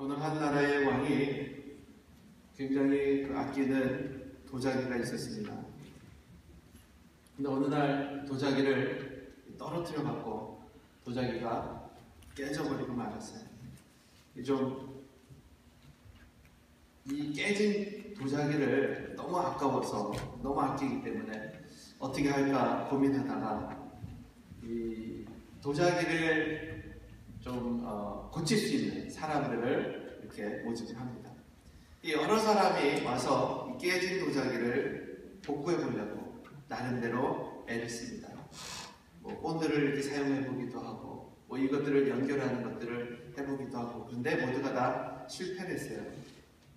어느 한 나라의 왕이 굉장히 아끼는 도자기가 있었습니다. 근데 어느 날 도자기를 떨어뜨려 갖고 도자기가 깨져버리고 말았어요. 이 깨진 도자기를 너무 아까워서, 너무 아끼기 때문에 어떻게 할까 고민하다가 이 도자기를 고칠 수 있는 사람들을 이렇게 모집합니다. 여러 사람이 와서 이 깨진 도자기를 복구해 보려고 나름대로 애를 씁니다. 본드를 이렇게 사용해 보기도 하고, 이것들을 연결하는 것들을 해보기도 하고, 그런데 모두가 다 실패를 했어요.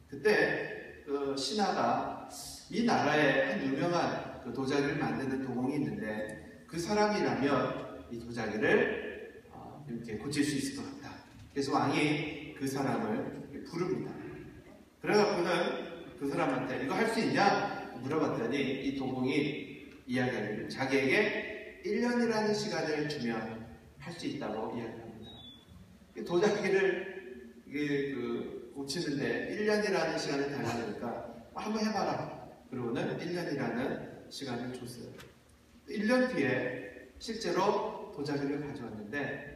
그때 그 신하가 이 나라에 한 유명한 그 도자기를 만드는 도공이 있는데 그 사람이라면 이 도자기를 이렇게 고칠 수 있을 것 같다. 그래서 왕이 그 사람을 부릅니다. 그래갖고는 그 사람한테 이거 할 수 있냐? 물어봤더니 이 도공이 이야기하기를 자기에게 1년이라는 시간을 주면 할 수 있다고 이야기합니다. 도자기를 고치는데 1년이라는 시간을 달라니까 한번 해봐라. 그러고는 1년이라는 시간을 줬어요. 1년 뒤에 실제로 도자기를 가져왔는데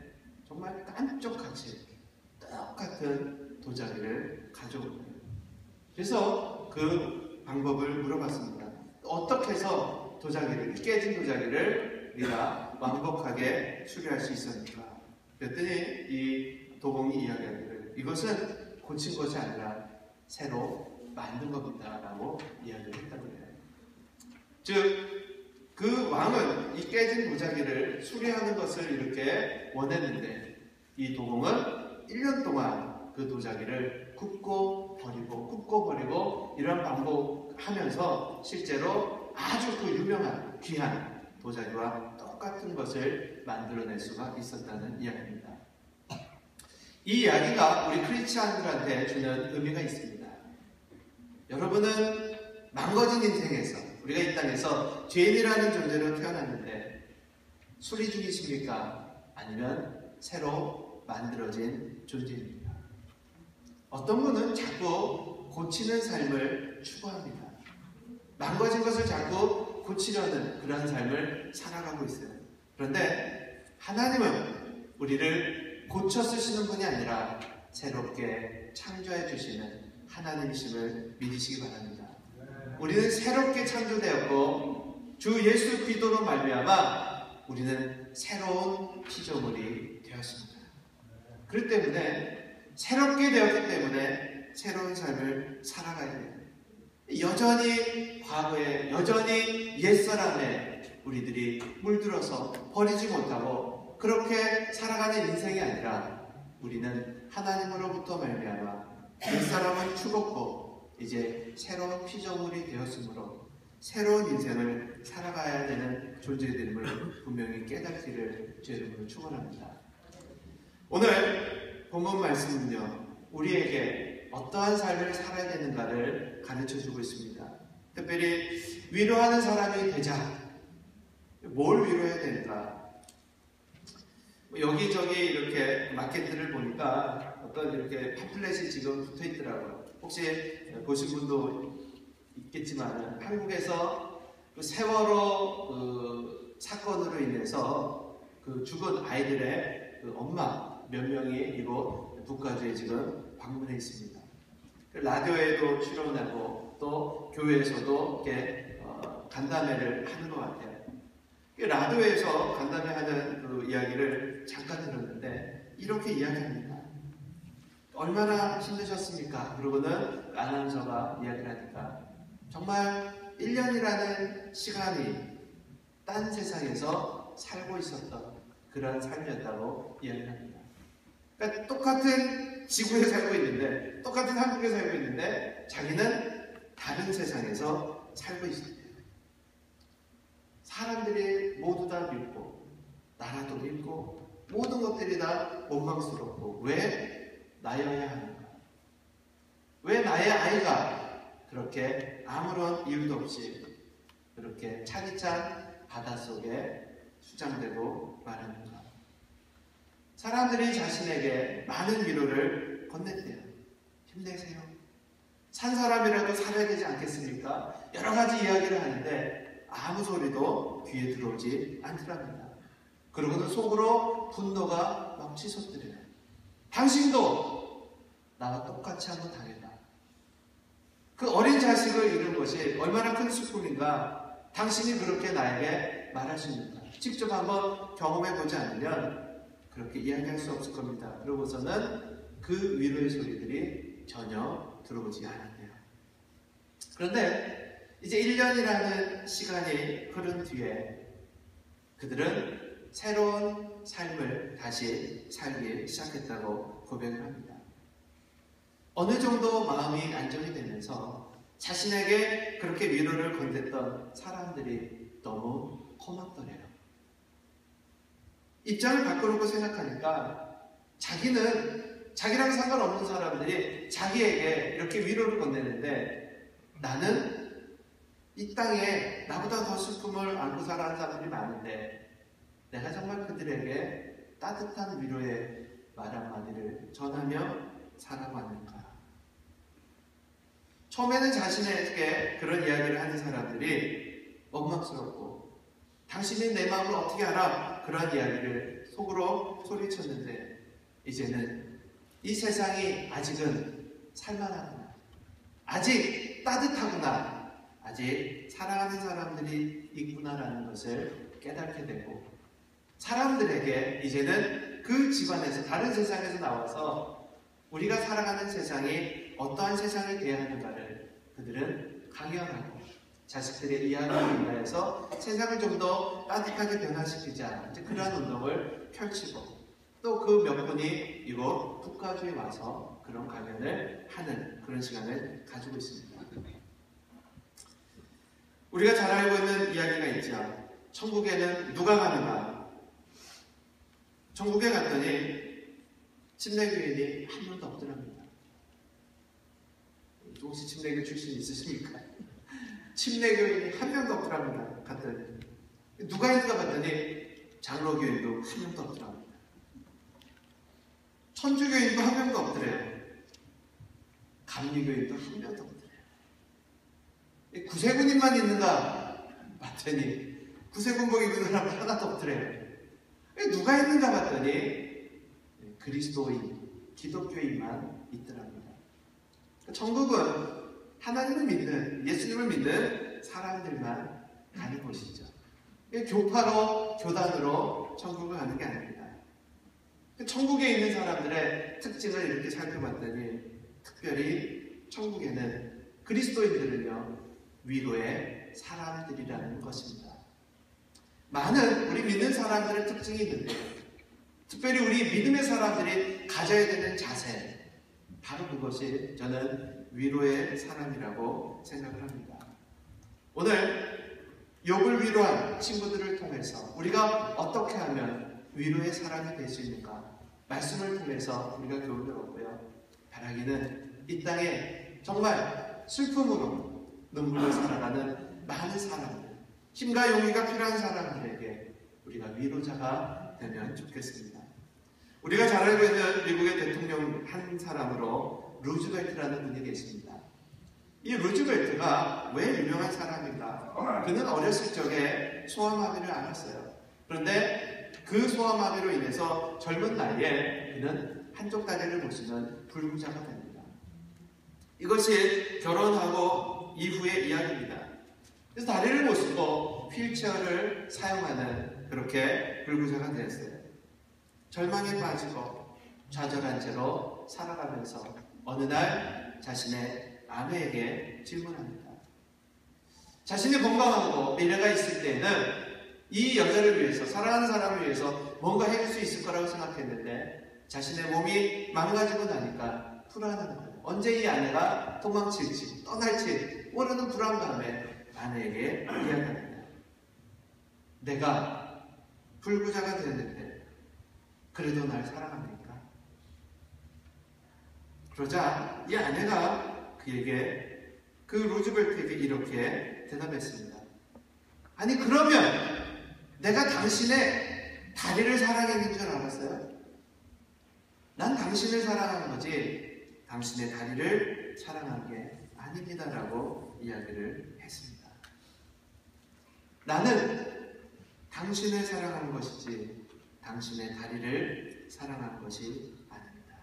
정말 깜짝같이 똑같은 도자기를 가져온 거예요. 그래서 그 방법을 물어봤습니다. 어떻게 해서 깨진 도자기를 네가 완벽하게 수리할 수 있었는가? 그랬더니 이 도공이 이야기하기를 이것은 고친 것이 아니라 새로 만든 겁니다 라고 이야기를 했다고 해요. 즉 그 왕은 이 깨진 도자기를 수리하는 것을 이렇게 원했는데 이 도공은 1년 동안 그 도자기를 굽고 버리고 이런 반복하면서 실제로 아주 그 유명한 귀한 도자기와 똑같은 것을 만들어낼 수가 있었다는 이야기입니다. 이 이야기가 우리 크리스찬들한테 주는 의미가 있습니다. 여러분은 망가진 인생에서 우리가 이 땅에서 죄인이라는 존재로 태어났는데 수리 중이십니까? 아니면 새로 만들어진 존재입니다. 어떤 분은 자꾸 고치는 삶을 추구합니다. 망가진 것을 자꾸 고치려는 그런 삶을 살아가고 있어요. 그런데 하나님은 우리를 고쳐 쓰시는 분이 아니라 새롭게 창조해 주시는 하나님이심을 믿으시기 바랍니다. 우리는 새롭게 창조되었고 주 예수 그리스도로 말미암아 우리는 새로운 피조물이 되었습니다. 그렇기 때문에 새롭게 되었기 때문에 새로운 삶을 살아가야 돼요. 여전히 과거에, 여전히 옛사람에 우리들이 물들어서 버리지 못하고 그렇게 살아가는 인생이 아니라 우리는 하나님으로부터 말미암아 옛사람은 죽었고 이제 새로운 피조물이 되었으므로 새로운 인생을 살아가야 되는 존재됨을 분명히 깨닫기를 제 이름으로 축원합니다. 오늘 본문 말씀은요, 우리에게 어떠한 삶을 살아야 되는가를 가르쳐주고 있습니다. 특별히 위로하는 사람이 되자. 뭘 위로해야 되는가? 여기저기 이렇게 마켓들을 보니까 어떤 이렇게 팜플렛이 지금 붙어 있더라고요. 혹시 보신 분도 있겠지만 한국에서 그 세월호 사건으로 인해서 그 죽은 아이들의 그 엄마 몇 명이 이곳 북가주에 지금 방문해 있습니다. 라디오에도 출연하고 또 교회에서도 이렇게 간담회를 하는 것 같아요. 라디오에서 간담회하는 그 이야기를 잠깐 들었는데 이렇게 이야기합니다. 얼마나 힘드셨습니까? 그러고는 아나운서가 이야기를 하니까 정말 1년이라는 시간이 딴 세상에서 살고 있었던 그런 삶이었다고 이야기를 합니다. 그러니까 똑같은 지구에 살고 있는데, 똑같은 한국에 살고 있는데 자기는 다른 세상에서 살고 있습니다. 사람들이 모두 다 믿고 나라도 믿고 모든 것들이 다 원망스럽고 왜 나여야 하는가? 왜 나의 아이가 그렇게 아무런 이유도 없이 그렇게 차디찬 바닷속에 수장되고 말하는가? 사람들이 자신에게 많은 위로를 건넸대요. 힘내세요. 산 사람이라도 살아야 되지 않겠습니까? 여러 가지 이야기를 하는데 아무 소리도 귀에 들어오지 않더랍니다. 그러고는 속으로 분노가 막 치솟더래요. 당신도 나와 똑같이 한번 당해봐. 그 어린 자식을 잃은 것이 얼마나 큰 슬픔인가 당신이 그렇게 나에게 말할 수 있는가. 직접 한번 경험해보지 않으면 그렇게 이야기할 수 없을 겁니다. 그러고서는 그 위로의 소리들이 전혀 들어오지 않았네요. 그런데 이제 1년이라는 시간이 흐른 뒤에 그들은 새로운 삶을 다시 살기 시작했다고 고백을 합니다. 어느 정도 마음이 안정이 되면서 자신에게 그렇게 위로를 건넸던 사람들이 너무 고맙더래요. 입장을 바꿔놓고 생각하니까 자기랑 상관없는 사람들이 자기에게 이렇게 위로를 건네는데 나는 이 땅에 나보다 더 슬픔을 안고 살아가는 사람들이 많은데 내가 정말 그들에게 따뜻한 위로의 말 한마디를 전하며 살아가는가. 처음에는 자신에게 그런 이야기를 하는 사람들이 원망스럽고 당신이 내 마음을 어떻게 알아? 그런 이야기를 속으로 소리쳤는데 이제는 이 세상이 아직은 살만하구나. 아직 따뜻하구나. 아직 사랑하는 사람들이 있구나라는 것을 깨닫게 되고 사람들에게 이제는 그 집안에서 다른 세상에서 나와서 우리가 살아가는 세상이 어떠한 세상이 되어야 하는가를 그들은 강연하고 자식들의 이야기를 인하여서 세상을 좀 더 따뜻하게 변화시키자 이제 그러한 운동을 펼치고 또 그 몇 분이 이곳 북가주에 와서 그런 강연을 하는 그런 시간을 가지고 있습니다. 우리가 잘 알고 있는 이야기가 있죠. 천국에는 누가 가는가? 천국에 갔더니 침례교인이 한 명도 없더랍니다. 혹시 침례교 출신 있으십니까? 침례교인이 한 명도 없더랍니다. 갔더니 누가 있는가 봤더니 장로교인도 한 명도 없더랍니다. 천주교인도 한 명도 없더래요. 감리교인도 한 명도 없더래요. 구세군인만 있는가 봤더니 구세군복 입은 사람 하나도 없더래요. 누가 있는가 봤더니 그리스도인, 기독교인만 있더랍니다. 천국은 하나님을 믿는, 예수님을 믿는 사람들만 가는 곳이죠. 교파로, 교단으로 천국을 가는 게 아닙니다. 천국에 있는 사람들의 특징을 이렇게 살펴봤더니 특별히 천국에는 그리스도인들은요 위로의 사람들이라는 것입니다. 많은 우리 믿는 사람들의 특징이 있는데 특별히 우리 믿음의 사람들이 가져야 되는 자세 바로 그것이 저는 위로의 사람이라고 생각을 합니다. 오늘 욥을 위로한 친구들을 통해서 우리가 어떻게 하면 위로의 사람이 될 수 있는가 말씀을 통해서 우리가 교훈을 얻고요. 바라기는 이 땅에 정말 슬픔으로 눈물로 살아가는 많은 사람들 힘과 용기가 필요한 사람들에게 우리가 위로자가 되면 좋겠습니다. 우리가 잘 알고 있는 미국의 대통령 한 사람으로 루즈벨트라는 분이 계십니다. 이 루즈벨트가 왜 유명한 사람인가? 그는 어렸을 적에 소아마비를 앓았어요. 그런데 그 소아마비로 인해서 젊은 나이에 그는 한쪽 다리를 못 쓰는 불구자가 됩니다. 이것이 결혼하고 이후의 이야기입니다. 그래서 다리를 못 쓰고 휠체어를 사용하는 그렇게 불구자가 되었어요. 절망에 빠지고 좌절한 채로 살아가면서 어느 날 자신의 아내에게 질문합니다. 자신이 건강하고 미래가 있을 때에는 이 여자를 위해서 사랑하는 사람을 위해서 뭔가 해줄 수 있을 거라고 생각했는데 자신의 몸이 망가지고 나니까 불안한 거예요. 언제 이 아내가 도망칠지 떠날지 모르는 불안감에 아내에게 이야기합니다. 내가 불구자가 되었는데 그래도 날 사랑합니까? 그러자 이 아내가 그에게 그 루즈벨트에게 이렇게 대답했습니다. 아니 그러면 내가 당신의 다리를 사랑했는 줄 알았어요? 난 당신을 사랑하는 거지 당신의 다리를 사랑한 게 아닙니다라고 이야기를 했습니다. 나는 당신을 사랑하는 것이지 당신의 다리를 사랑하는 것이 아닙니다.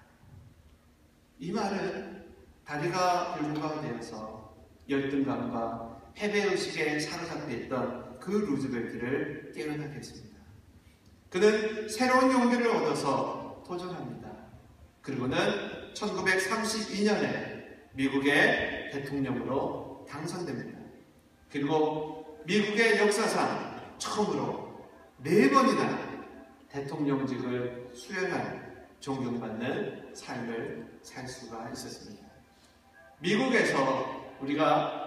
이 말은 다리가 불구가 되어서 열등감과 패배의식에 사로잡혀 있던 그 루즈벨트를 깨어나게 했습니다. 그는 새로운 용기를 얻어서 도전합니다. 그리고는 1932년에 미국의 대통령으로 당선됩니다. 그리고 미국의 역사상 처음으로 4번이나 대통령직을 수행한 존경받는 삶을 살 수가 있었습니다. 미국에서 우리가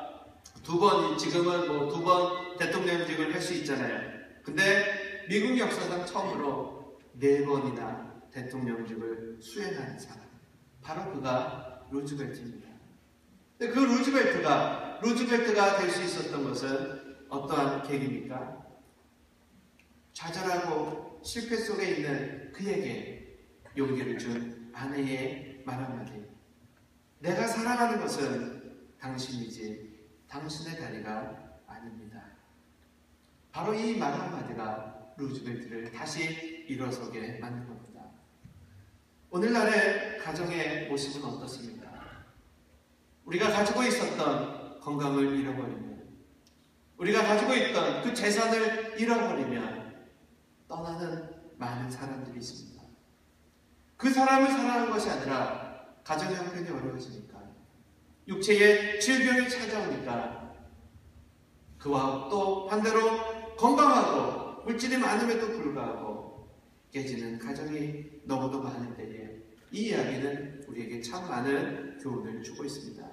지금은 2번 대통령직을 할 수 있잖아요. 근데 미국 역사상 처음으로 4번이나 대통령직을 수행한 사람, 바로 그가 루즈벨트입니다. 근데 그 루즈벨트가 될 수 있었던 것은 어떠한 계기입니까? 좌절하고 실패 속에 있는 그에게 용기를 준 아내의 말 한마디. 내가 사랑하는 것은 당신이지 당신의 다리가 아닙니다. 바로 이 말 한마디가 루즈벨트를 다시 일어서게 만든 겁니다. 오늘날의 가정의 모습은 어떻습니까? 우리가 가지고 있었던 건강을 잃어버리면, 우리가 가지고 있던 그 재산을 잃어버리면 떠나는 많은 사람들이 있습니다. 그 사람을 사랑하는 것이 아니라 가정 형편이 어려워지니까, 육체의 질병이 찾아오니까, 그와 또 반대로 건강하고 물질이 많음에도 불구하고 깨지는 가정이 너무도 많을 때에 이 이야기는 우리에게 참 많은 교훈을 주고 있습니다.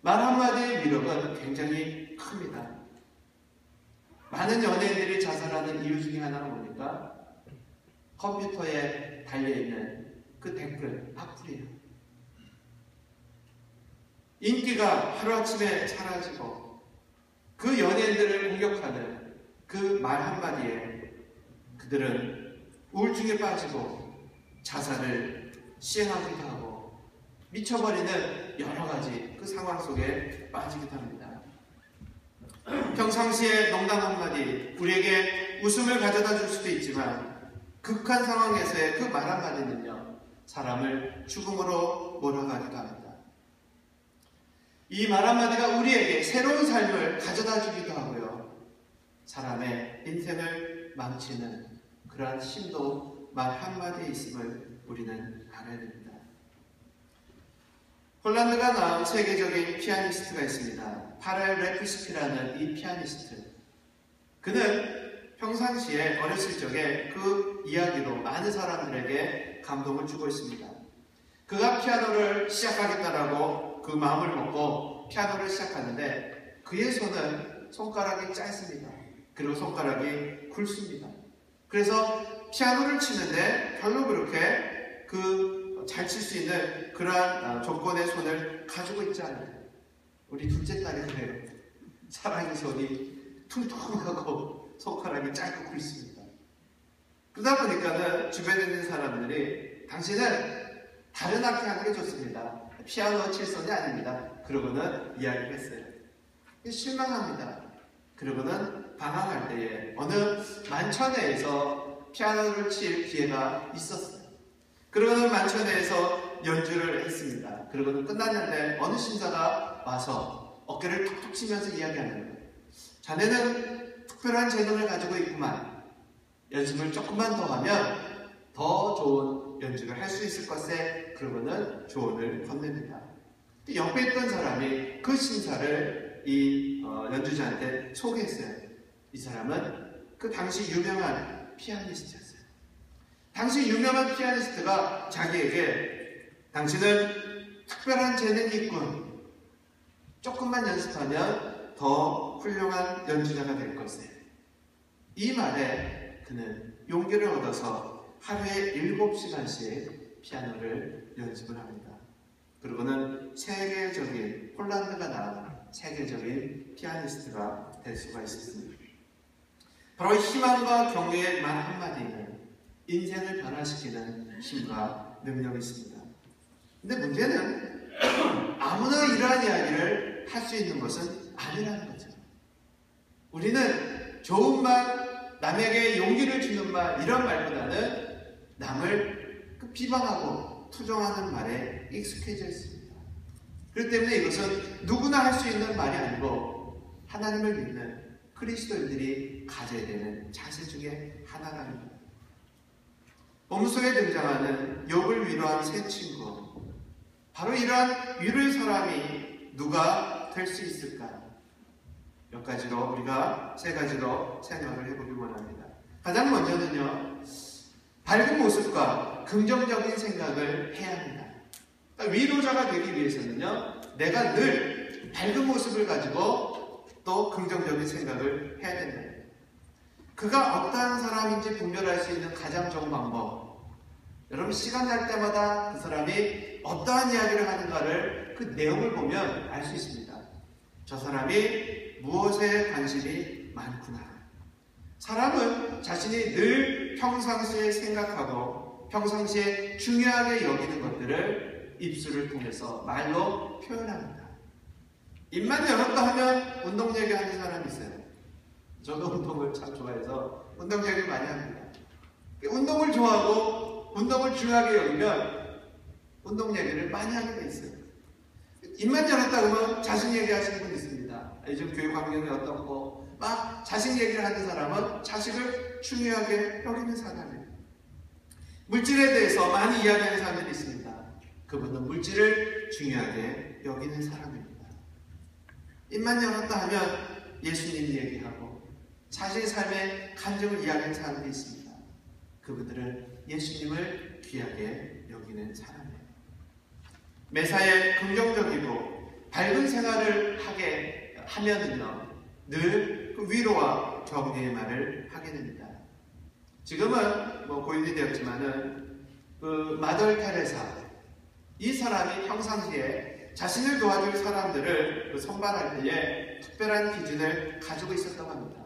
말 한마디의 위력은 굉장히 큽니다. 많은 연예인들이 자살하는 이유 중에 하나가 뭡니까? 컴퓨터에 달려있는 그 댓글, 악플이에요. 인기가 하루아침에 사라지고 그 연예인들을 공격하는 그 말 한마디에 그들은 우울증에 빠지고 자살을 시행하기도 하고 미쳐버리는 여러 가지 그 상황 속에 빠지기도 합니다. 평상시에 농담 한마디 우리에게 웃음을 가져다 줄 수도 있지만 극한 상황에서의 그 말 한마디는요, 사람을 죽음으로 몰아가기도 합니다. 이 말 한마디가 우리에게 새로운 삶을 가져다 주기도 하고요, 사람의 인생을 망치는 그러한 힘도 말 한마디에 있음을 우리는 알아야 됩니다. 폴란드가 낳은 세계적인 피아니스트가 있습니다. 파렐 레프스키라는 이 피아니스트. 그는 평상시에 어렸을 적에 그 이야기로 많은 사람들에게 감동을 주고 있습니다. 그가 피아노를 시작하겠다라고 그 마음을 먹고 피아노를 시작하는데 그의 손가락이 짧습니다. 그리고 손가락이 굵습니다. 그래서 피아노를 치는데 별로 그렇게 잘 칠 수 있는 그러한 조건의 손을 가지고 있지 않아요. 우리 둘째 딸이 그래요. 사랑의 손이 퉁퉁하고 손가락이 짧고 굵습니다. 그러다 보니까는 주변에 있는 사람들이 당신은 다른 악기 하는 게 좋습니다. 피아노 칠 손이 아닙니다. 그러고는 이야기를 했어요. 실망합니다. 그러고는 방황할 때에 어느 만천회에서 피아노를 칠 기회가 있었어요. 그러고는 만천회에서 연주를 했습니다. 그러고는 끝났는데 어느 신사가 와서 어깨를 툭툭 치면서 이야기하는 거예요. 자네는 특별한 재능을 가지고 있구만. 연습을 조금만 더 하면 더 좋은 연주를 할 수 있을 것에, 그러고는 조언을 건넵니다. 옆에 있던 사람이 그 신사를 이 연주자한테 소개했어요. 이 사람은 그 당시 유명한 피아니스트였어요. 당시 유명한 피아니스트가 자기에게 당신은 특별한 재능이 있군. 조금만 연습하면 더 훌륭한 연주자가 될 것에. 이 말에 그는 용기를 얻어서 하루에 7시간씩 피아노를 연습을 합니다. 그리고는 세계적인, 폴란드가 낳은 세계적인 피아니스트가 될 수가 있었습니다. 바로 희망과 격려의 말 한마디는 인생을 변화시키는 힘과 능력이 있습니다. 근데 문제는 아무나 이러한 이야기를 할 수 있는 것은 아니라는 거죠. 우리는 좋은 말, 남에게 용기를 주는 말, 이런 말보다는 남을 비방하고 투정하는 말에 익숙해져 있습니다. 그렇기 때문에 이것은 누구나 할 수 있는 말이 아니고 하나님을 믿는 그리스도인들이 가져야 되는 자세 중에 하나랍니다. 본문 속에 등장하는 욥을 위로한 세 친구, 바로 이러한 위로의 사람이 누가 될 수 있을까? 몇 가지로, 우리가 세 가지로 생각을 해보기 원합니다. 가장 먼저는요, 밝은 모습과 긍정적인 생각을 해야 합니다. 그러니까 위로자가 되기 위해서는요, 내가 늘 밝은 모습을 가지고 또 긍정적인 생각을 해야 된다. 그가 어떠한 사람인지 분별할 수 있는 가장 좋은 방법, 여러분 시간 날 때마다 그 사람이 어떠한 이야기를 하는가를 그 내용을 보면 알 수 있습니다. 저 사람이 무엇에 관심이 많구나. 사람은 자신이 늘 평상시에 생각하고 평상시에 중요하게 여기는 것들을 입술을 통해서 말로 표현합니다. 입만 열었다 하면 운동 얘기하는 사람이 있어요. 저도 운동을 참 좋아해서 운동 얘기를 많이 합니다. 운동을 좋아하고 운동을 중요하게 여기면 운동 얘기를 많이 하게 돼 있어요. 입만 열었다 그러면 자식 얘기하시는 분 있습니다. 요즘 교육 환경이 어떻고 막 자식 얘기를 하는 사람은 자식을 중요하게 여기는 사람이에요. 물질에 대해서 많이 이야기하는 사람들이 있습니다. 그분은 물질을 중요하게 여기는 사람입니다. 입만 열었다 하면 예수님 얘기하고 자신의 삶의 간증을 이야기하는 사람들이 있습니다. 그분들은 예수님을 귀하게 여기는 사람이에요. 매사에 긍정적이고 밝은 생활을 하게 하면은요, 늘 그 위로와 격려의 말을 하게 됩니다. 지금은 고인이 되었지만은 그 마더 테레사, 이 사람이 평상시에 자신을 도와줄 사람들을 선발할 때에 특별한 기준을 가지고 있었다고 합니다.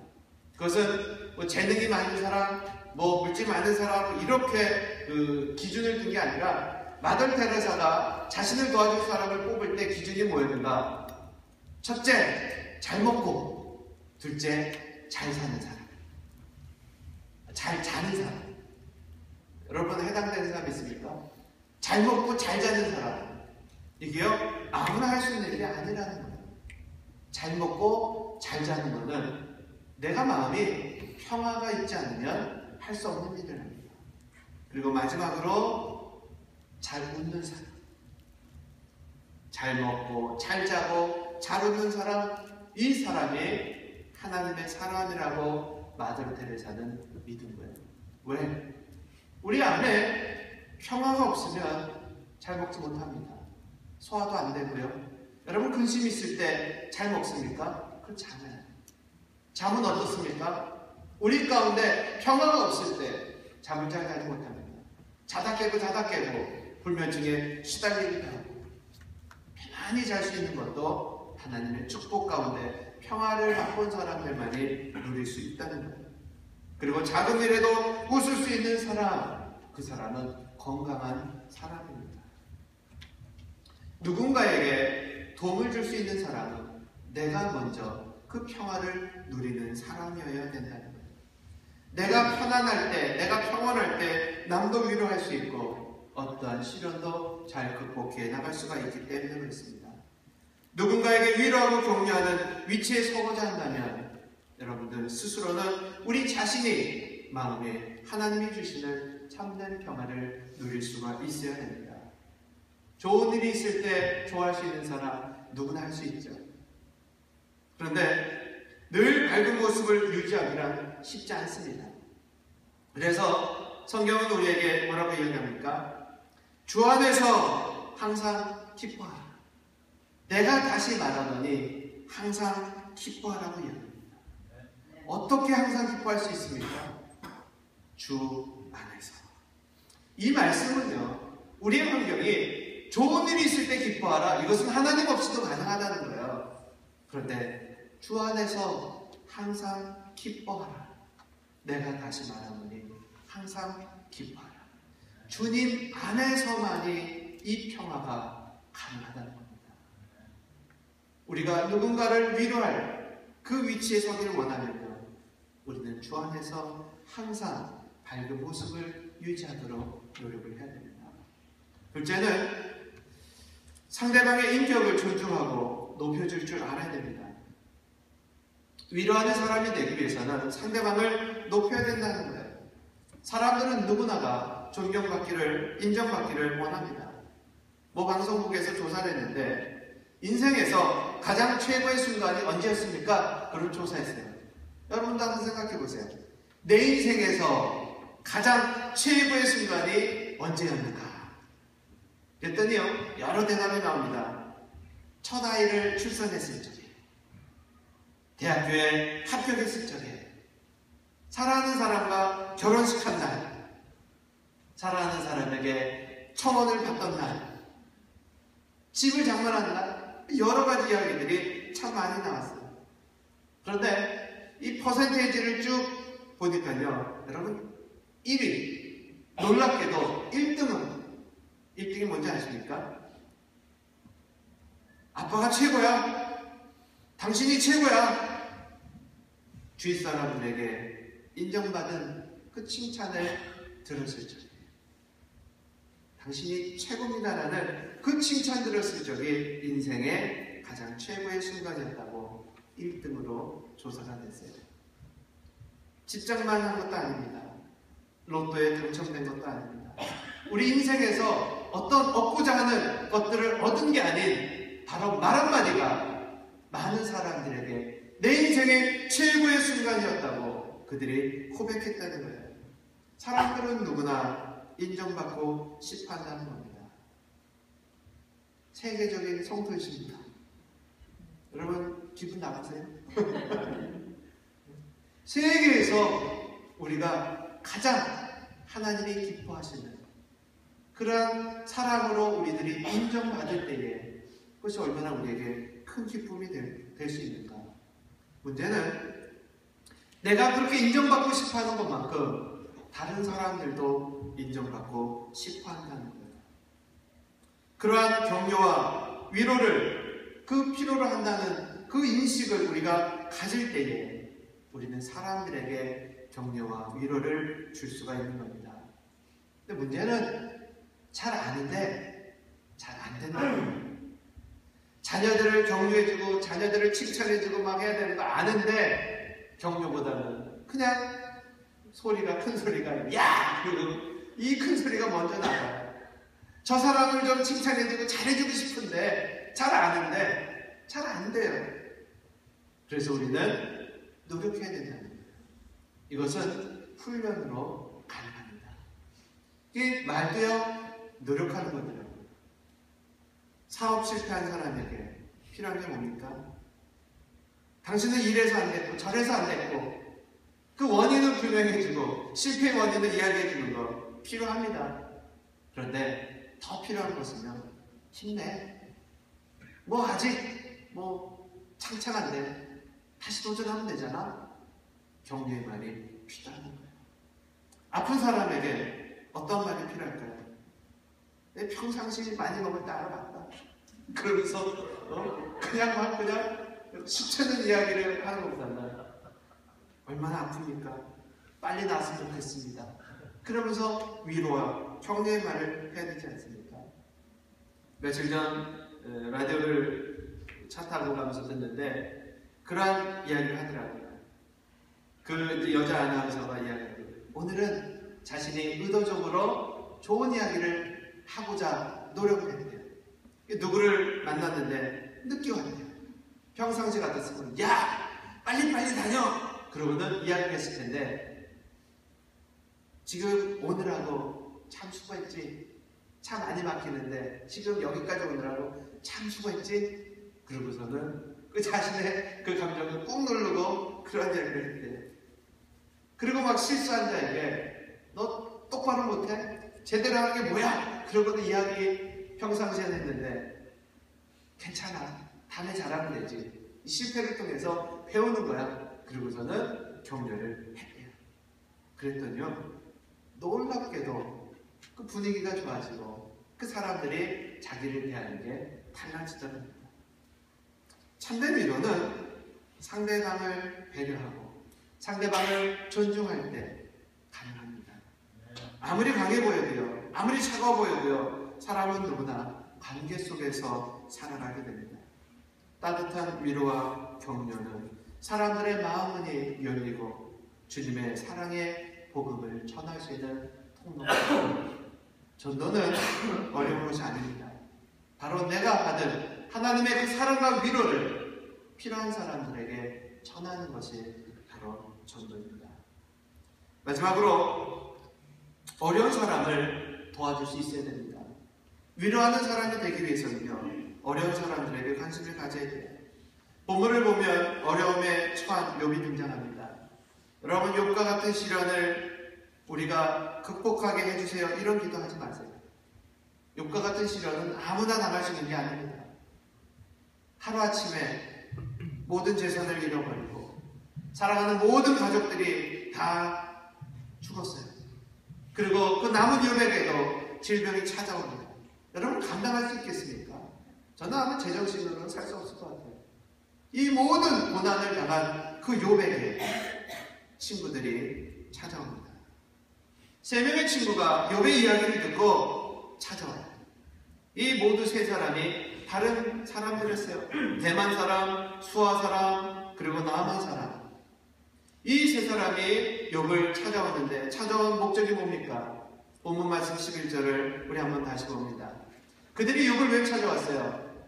그것은 재능이 많은 사람, 물질 많은 사람 이렇게 그 기준을 둔 게 아니라 마더 테레사가 자신을 도와줄 사람을 뽑을 때 기준이 뭐였는가? 첫째, 잘 먹고, 둘째, 잘 사는 사람, 잘 자는 사람. 여러분 해당되는 사람 있습니까? 잘 먹고 잘 자는 사람, 이게요 아무나 할 수 있는 일이 아니라는 거예요. 잘 먹고 잘 자는 거는 내가 마음이 평화가 있지 않으면 할 수 없는 일을 합니다. 그리고 마지막으로 잘 웃는 사람, 잘 먹고 잘 자고 잘 웃는 사람, 이 사람이 하나님의 사람이라고 마더 테레사는 믿은 거예요. 왜? 우리 안에 평화가 없으면 잘 먹지 못합니다. 소화도 안 되고요. 여러분 근심 있을 때 잘 먹습니까? 그렇지 않아요. 잠은 어떻습니까? 우리 가운데 평화가 없을 때 잠을 잘 자지 못합니다. 자다 깨고 불면증에 시달리기도 하고, 편안히 잘 수 있는 것도 하나님의 축복 가운데 평화를 맛본 사람들만이 누릴 수 있다는 거예요. 그리고 작은 일에도 웃을 수 있는 사람, 그 사람은 건강한 사람입니다. 누군가에게 도움을 줄 수 있는 사람은 내가 먼저 그 평화를 누리는 사람이어야 된다는 거예요. 내가 편안할 때, 내가 평안할 때 남도 위로할 수 있고 어떠한 시련도 잘 극복해 나갈 수가 있기 때문에 그렇습니다. 누군가에게 위로하고 격려하는 위치에 서고자 한다면 여러분들 스스로는 우리 자신이 마음에 하나님이 주시는 참된 평화를 누릴 수가 있어야 됩니다. 좋은 일이 있을 때 좋아할 수 있는 사람 누구나 할 수 있죠. 그런데 늘 밝은 모습을 유지하기란 쉽지 않습니다. 그래서 성경은 우리에게 뭐라고 이야기합니까? 주 안에서 항상 기뻐하라. 내가 다시 말하노니 항상 기뻐하라고 이야기합니다. 어떻게 항상 기뻐할 수 있습니까? 주 안에서. 이 말씀은요, 우리의 환경이 좋은 일이 있을 때 기뻐하라, 이것은 하나님 없이도 가능하다는 거예요. 그런데 주 안에서 항상 기뻐하라. 내가 다시 말하노니 항상 기뻐하라. 주님 안에서만이 이 평화가 가능하다는 겁니다. 우리가 누군가를 위로할 그 위치에 서기를 원하면요, 우리는 주 안에서 항상 밝은 모습을 유지하도록 노력을 해야 됩니다. 둘째는 상대방의 인격을 존중하고 높여줄 줄 알아야 됩니다. 위로하는 사람이 되기 위해서는 상대방을 높여야 된다는 거예요. 사람들은 누구나가 존경받기를, 인정받기를 원합니다. 모 방송국에서 조사를 했는데 인생에서 가장 최고의 순간이 언제였습니까? 그런 조사했어요. 여러분도 한번 생각해 보세요. 내 인생에서 가장 최고의 순간이 언제였는가? 그랬더니요, 여러 대답이 나옵니다. 첫 아이를 출산했을 적에, 대학교에 합격했을 적에, 사랑하는 사람과 결혼식 한 날, 사랑하는 사람에게 천원을 받던 날, 집을 장만한 날, 여러 가지 이야기들이 참 많이 나왔어요. 그런데 이 퍼센테이지를 쭉 보니까요, 여러분, 1위, 놀랍게도 1등이 뭔지 아십니까? 아빠가 최고야. 당신이 최고야. 주위 사람들에게 인정받은 그 칭찬을 들었을 적에, 당신이 최고입니다라는 그 칭찬 들었을 적이 인생의 가장 최고의 순간이었다고 1등으로 조사가 됐어요. 집장만 한 것도 아닙니다. 로또에 당첨된 것도 아닙니다. 우리 인생에서 어떤 얻고자 하는 것들을 얻은 게 아닌 바로 말 한마디가 많은 사람들에게 내 인생의 최고의 순간이었다고 그들이 고백했다는 거예요. 사람들은 누구나 인정받고 싶어한다는 겁니다. 세계적인 성토이십니다. 여러분 기분 나쁘세요? 세계에서 우리가 가장 하나님이 기뻐하시는 그러한 사랑으로 우리들이 인정받을 때에 그것이 얼마나 우리에게 큰 기쁨이 될 수 있는가. 문제는 내가 그렇게 인정받고 싶어하는 것만큼 다른 사람들도 인정받고 싶어한다는 거예요. 그러한 격려와 위로를 그 필요로 한다는 그 인식을 우리가 가질 때에 우리는 사람들에게 격려와 위로를 줄 수가 있는 겁니다. 근데 문제는 잘 아는데 잘 안 된다. 자녀들을 격려해주고 자녀들을 칭찬해주고 막 해야 되는 거 아는데 격려보다는 그냥 소리가 큰 소리가 야! 그리고 이 큰 소리가 먼저 나가요. 저 사람을 좀 칭찬해주고 잘해주고 싶은데 잘 아는데 잘 안 돼요. 그래서 우리는 노력해야 된다는 거예요. 이것은 훈련으로 가능합니다. 이게 말도요 노력하는 거더라고요. 사업 실패한 사람에게 필요한 게 뭡니까? 당신은 이래서 안 됐고 저래서 안 됐고 그 원인은 분명해지고 실패의 원인을 이야기해주는 거 필요합니다. 그런데 더 필요한 것은요, 힘내. 뭐 아직 창창한데 다시 도전하면 되잖아. 격려의 말이 필요한 거예요. 아픈 사람에게 어떤 말이 필요할까요? 내 평상시 많이 먹을 때 알아봤다. 그러면서 그냥 수많은 이야기를 하는 것보다는 얼마나 아픕니까? 빨리 나았으면 좋겠습니다. 그러면서 위로와 격려의 말을 해야 되지 않습니까? 며칠 전 라디오를 차 타고 가면서 듣는데 그러한 이야기를 하더라고요. 그 여자 아나운서가 이야기하고 오늘은 자신이 의도적으로 좋은 이야기를 하고자 노력을 했대요. 누구를 만났는데 늦게 왔대요. 평상시 같았으면 야! 빨리 다녀! 그러고는 이야기를 했을 텐데 지금 오느라고 참 수고했지. 차 많이 막히는데 지금 여기까지 오느라고 참 수고했지. 그러고서는 그 자신의 그 감정을 꾹 누르고 그런 이야기를 했대요. 그리고 막 실수한 자에게 너 똑바로 못해? 제대로 하는 게 뭐야? 그러고는 이야기 평상시에 했는데 괜찮아. 다음에 잘하면 되지. 이 실패를 통해서 배우는 거야. 그리고서는 격려를 했대요. 그랬더니요. 놀랍게도 그 분위기가 좋아지고 그 그 사람들이 자기를 대하는 게 달라지더랍니다. 참된 위로는 상대방을 배려하고 상대방을 존중할 때 가능합니다. 아무리 강해 보여도요, 아무리 차가워 보여도요, 사람은 누구나 관계 속에서 살아가게 됩니다. 따뜻한 위로와 격려는 사람들의 마음문이 열리고 주님의 사랑의 복음을 전할 수 있는 통로입니다. 전도는 어려운 것이 아닙니다. 바로 내가 받은 하나님의 그 사랑과 위로를 필요한 사람들에게 전하는 것이 바로 전도입니다. 마지막으로 어려운 사람을 도와줄 수 있어야 됩니다. 위로하는 사람이 되기 위해서는요, 어려운 사람들에게 관심을 가져야 돼요. 본문을 보면 어려움에 처한 욥이 등장합니다. 여러분, 욥과 같은 시련을 우리가 극복하게 해주세요, 이런 기도하지 마세요. 욥과 같은 시련은 아무나 당할 수 있는 게 아닙니다. 하루아침에 모든 재산을 잃어버리고 사랑하는 모든 가족들이 다 죽었어요. 그리고 그 남은 욥에게도 질병이 찾아옵니다. 여러분, 감당할 수 있겠습니까? 저는 아마 제정신으로는 살 수 없을 것 같아요. 이 모든 고난을 당한 그 욥에게 친구들이 찾아옵니다. 3명의 친구가 욥의 이야기를 듣고 찾아와요. 이 모두 3사람이 다른 사람들이었어요. 대만 사람, 수아 사람, 그리고 나만 사람. 이 3사람이 욥을 찾아왔는데 찾아온 목적이 뭡니까? 본문 말씀 11절을 우리 한번 다시 봅니다. 그들이 욥을 왜 찾아왔어요?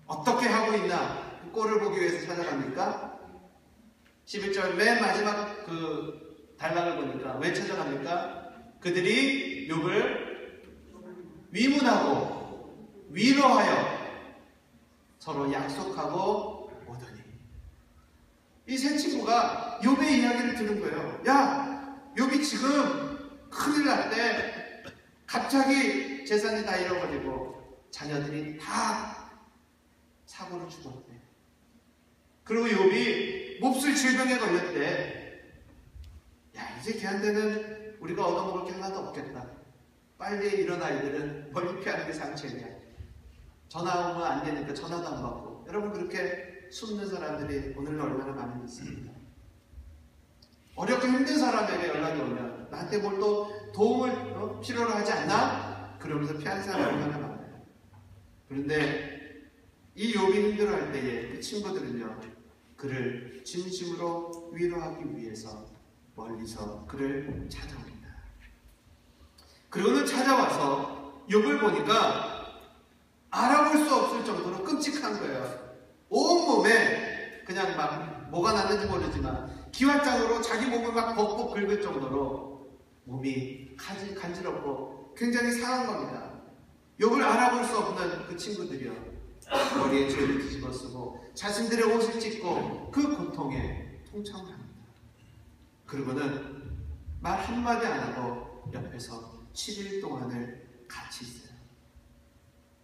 어떻게 하고 있나? 그 꼴을 보기 위해서 찾아갑니까? 11절 맨 마지막 그 단락을 보니까 왜 찾아갑니까? 그들이 욥을 위문하고 위로하여 서로 약속하고 오더니, 이 3 친구가 욥의 이야기를 들은 거예요. 야, 욥이 지금 큰일 났대. 갑자기 재산이 다 잃어버리고 자녀들이 다 사고로 죽었대. 그리고 욥이 몹쓸 질병에 걸렸대. 야, 이제 걔한테는 우리가 얻어먹을 게 하나도 없겠다. 빨리 이런 아이들은 멀리 피하는 게 상책이야. 전화 오면 안 되니까 전화도 안 받고. 여러분, 그렇게 숨는 사람들이 오늘은 얼마나 많이 있습니까? 어렵고 힘든 사람에게 연락이 오면 나한테 뭘 또 도움을 필요로 하지 않나? 그러면서 피하는 사람이 얼마나 많아요. 그런데 이 욥이 힘들어할 때에 그 친구들은요, 그를 진심으로 위로하기 위해서 멀리서 그를 찾아옵니다. 그리고는 찾아와서 욥을 보니까 알아볼 수 없을 정도로 끔찍한 거예요. 온몸에 그냥 막 뭐가 났는지 모르지만 기왓장으로 자기 몸을 막 벅벅 긁을 정도로 몸이 간지럽고 굉장히 상한 겁니다. 욥을 알아볼 수 없는 그 친구들이요, 머리에 죄를 뒤집어 쓰고 자신들의 옷을 찢고 그 고통에 통참을 합니다. 그리고는 말 한마디 안 하고 옆에서 7일 동안을 같이 있어요.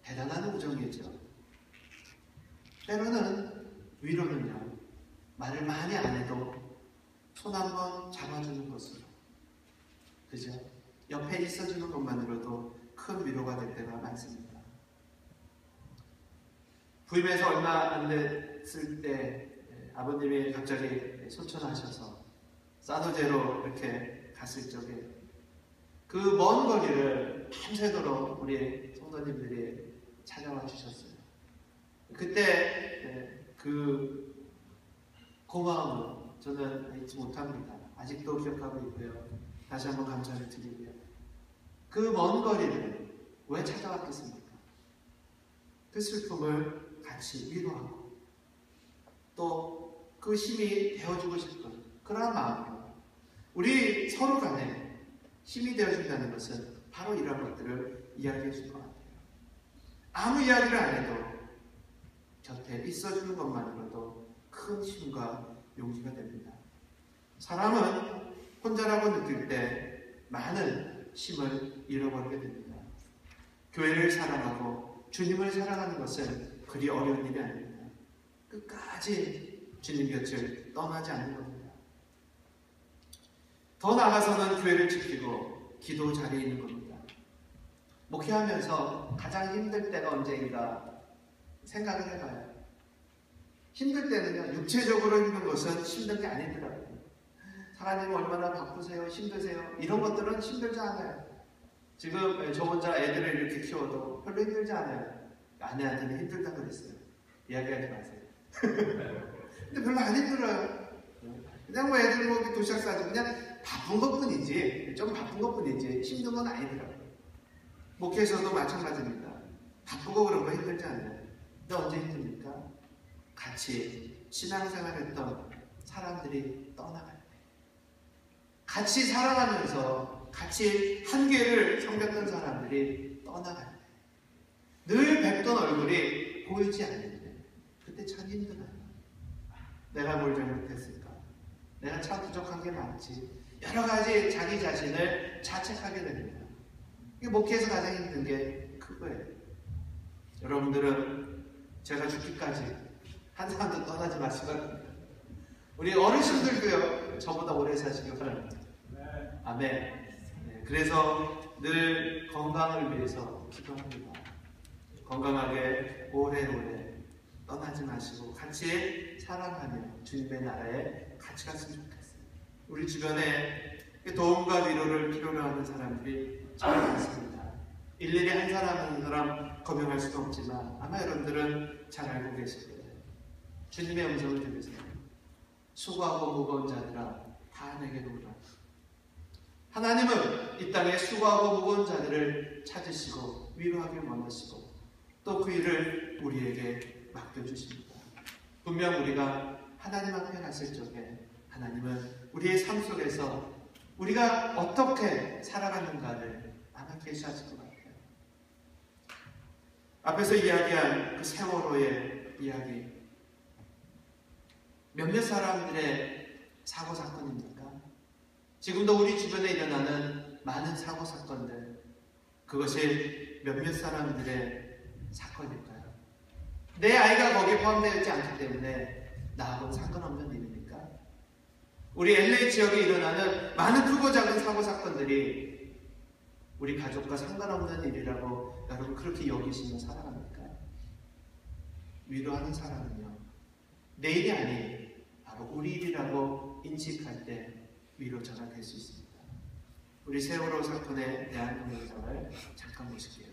대단한 우정이죠. 때로는 위로는요, 말을 많이 안 해도 손 한번 잡아주는 것으로, 그죠? 옆에 있어주는 것만으로도 큰 위로가 될 때가 많습니다. 부임해서 얼마 안 됐을 때 아버님이 갑자기 소천하셔서 산호제로 이렇게 갔을 적에 그 먼 거리를 밤새도록 우리 성도님들이 찾아와 주셨어요. 그때 그 고마움을 저는 잊지 못합니다. 아직도 기억하고 있고요. 다시 한번 감사를 드리고요. 그 먼 거리를 왜 찾아왔겠습니까? 그 슬픔을 같이 위로하고 또 그 힘이 되어주고 싶은 그런 마음으로 우리 서로 간에 힘이 되어준다는 것은 바로 이런 것들을 이야기해 줄 것 같아요. 아무 이야기를 안 해도 곁에 있어주는 것만으로도 큰 힘과 용기가 됩니다. 사람은 혼자라고 느낄 때 많은 힘을 잃어버리게 됩니다. 교회를 사랑하고 주님을 사랑하는 것은 그리 어려운 일이 아닙니다. 끝까지 주님 곁을 떠나지 않는 겁니다. 더 나아가서는 교회를 지키고 기도 자리에 있는 겁니다. 목회하면서 가장 힘들 때가 언제인가 생각을 해봐요. 힘들 때는요, 육체적으로 힘든 것은 힘든 게 아니더라고요. 사장님 얼마나 바쁘세요? 힘드세요? 이런 것들은 힘들지 않아요. 지금 저 혼자 애들을 이렇게 키워도 별로 힘들지 않아요. 아내한테는 힘들다 그랬어요. 이야기하지 마세요. 근데 별로 안 힘들어요. 그냥 뭐 애들 뭐 도시락 싸주고 그냥 바쁜 것 뿐이지, 좀 바쁜 것 뿐이지 힘든 건 아니더라고요. 목회에서도 마찬가지입니다. 바쁘고 그런 거 힘들지 않아요. 근데 언제 힘듭니까? 같이 신앙생활했던 사람들이 떠나갈 때, 같이 살아가면서 같이 한 교회를 섬겼던 사람들이 떠나갈 때, 늘 뵙던 얼굴이 보이지 않는데 그때 참 힘들어요. 내가 뭘 잘못했을까? 내가 참 부족한 게 많지. 여러 가지 자기 자신을 자책하게 됩니다. 이게 목회에서 가장 힘든 게 그거예요. 여러분들은 제가 죽기까지 한 사람도 떠나지 마시기 바랍니다. 우리 어르신들도요, 저보다 오래 사시기 바랍니다. 아멘. 네, 그래서 늘 건강을 위해서 기도합니다. 건강하게 오래오래 떠나지 마시고 같이 사랑하며 주님의 나라에 같이 갔으면 좋겠어요. 우리 주변에 도움과 위로를 필요로 하는 사람들이 참 많습니다. 일일이 한 사람 거명할 수는 없지만 아마 여러분들은 잘 알고 계실 거예요. 주님의 음성을 들으세요. 수고하고 무거운 자들아 다 내게로 오라. 하나님은 이 땅에 수고하고 무거운 자들을 찾으시고 위로하길 원하시고 또 그 일을 우리에게 맡겨주십니다. 분명 우리가 하나님 앞에 갔을 적에 하나님은 우리의 삶 속에서 우리가 어떻게 살아가는가를 아마 계시하실 것 같아요. 앞에서 이야기한 그 세월호의 이야기, 몇몇 사람들의 사고 사건입니까? 지금도 우리 주변에 일어나는 많은 사고 사건들, 그것이 몇몇 사람들의 사건일까요? 내 아이가 거기에 포함되어 있지 않기 때문에 나하고는 상관없는 일입니까? 우리 LA 지역에 일어나는 많은 크고 작은 사고 사건들이 우리 가족과 상관없는 일이라고 여러분 그렇게 여기시며 살아갑니까? 위로하는 사람은요, 내일이 아닌 바로 우리 일이라고 인식할 때 위로자가 될 수 있습니다. 우리 세월호 사건에 대한 동영상을 잠깐 보실게요.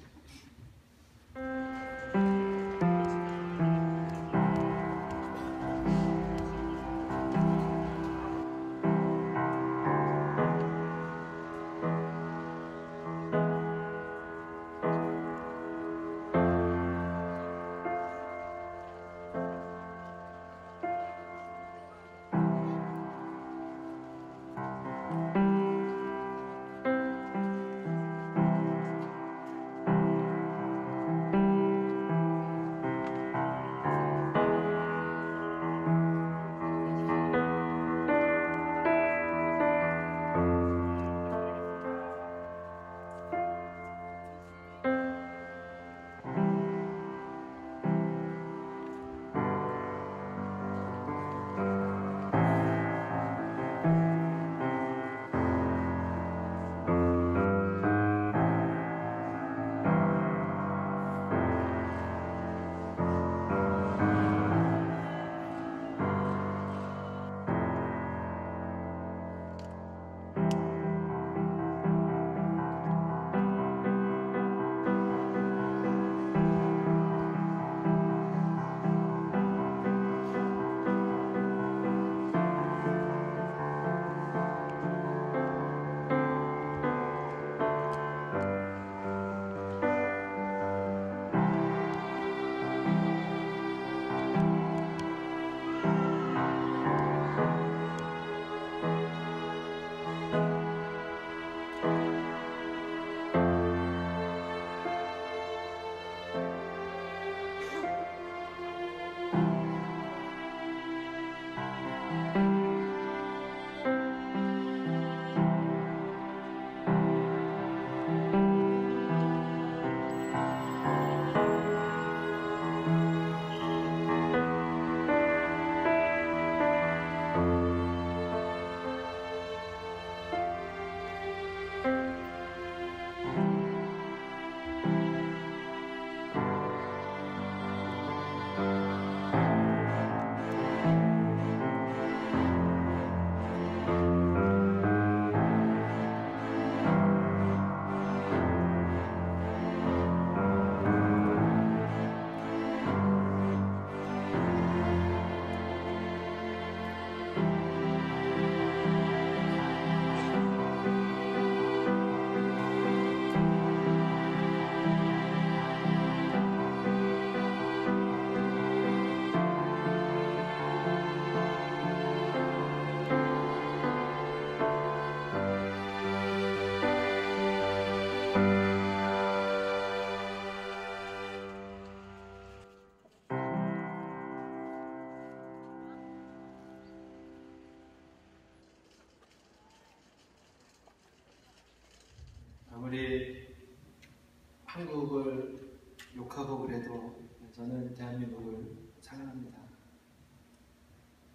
저는 대한민국을 사랑합니다.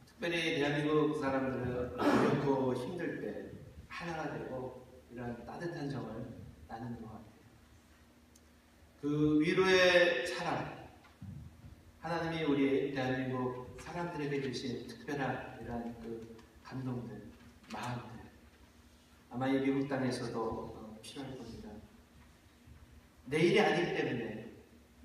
특별히 대한민국 사람들은 어렵고 힘들 때 하나가 되고 이런 따뜻한 정을 나누는 것 같아요. 그 위로의 사랑, 하나님이 우리 대한민국 사람들에게 주신 특별한 이런 그 감동들, 마음들, 아마 이 미국 땅에서도 필요할 겁니다. 내일이 아니기 때문에,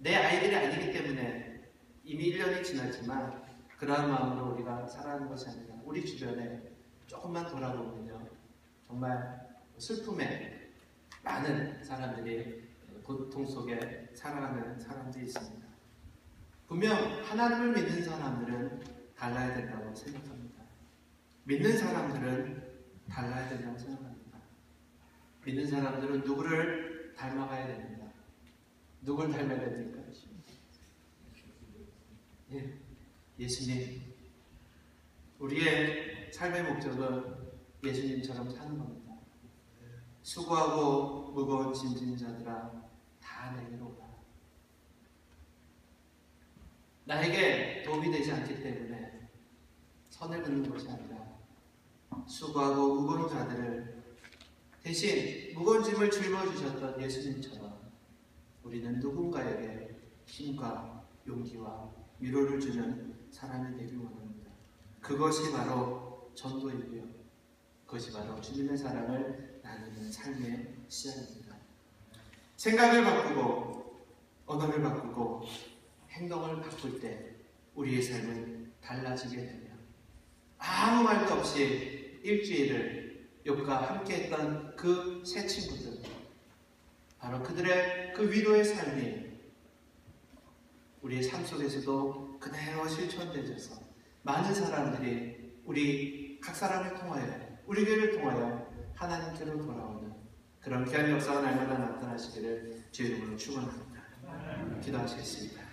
내 아이들이 아니기 때문에 이미 1년이 지났지만 그러한 마음으로 우리가 살아가는 것이 아니라 우리 주변에 조금만 돌아보면요, 정말 슬픔에 많은 사람들이 고통 속에 살아가는 사람들이 있습니다. 분명 하나님을 믿는 사람들은 달라야 된다고 생각합니다. 믿는 사람들은 달라야 된다고 생각합니다. 믿는 사람들은 누구를 닮아가야 됩니다. 누굴 닮아야 됩니까? 예, 예수님. 우리의 삶의 목적은 예수님처럼 사는 겁니다. 수고하고 무거운 짐진 자들아 다 내게로 오라. 나에게 도움이 되지 않기 때문에 선을 긋는 것이 아니라 수고하고 무거운 자들을 대신 무거운 짐을 짊어주셨던 예수님처럼 우리는 누군가에게 힘과 용기와 위로를 주는 사람이 되길 원합니다. 그것이 바로 전도이고요. 그것이 바로 주님의 사랑을 나누는 삶의 시작입니다. 생각을 바꾸고 언어를 바꾸고 행동을 바꿀 때 우리의 삶은 달라지게 되며 아무 말도 없이 일주일을 욥과 함께했던 그 세 친구들, 바로 그들의 그 위로의 삶이 우리의 삶 속에서도 그대로 실천되어서 많은 사람들이 우리 각 사람을 통하여 우리 교회를 통하여 하나님께로 돌아오는 그런 귀한 역사가 날마다 나타나시기를 주의 이름으로 축원합니다. 기도하시겠습니다.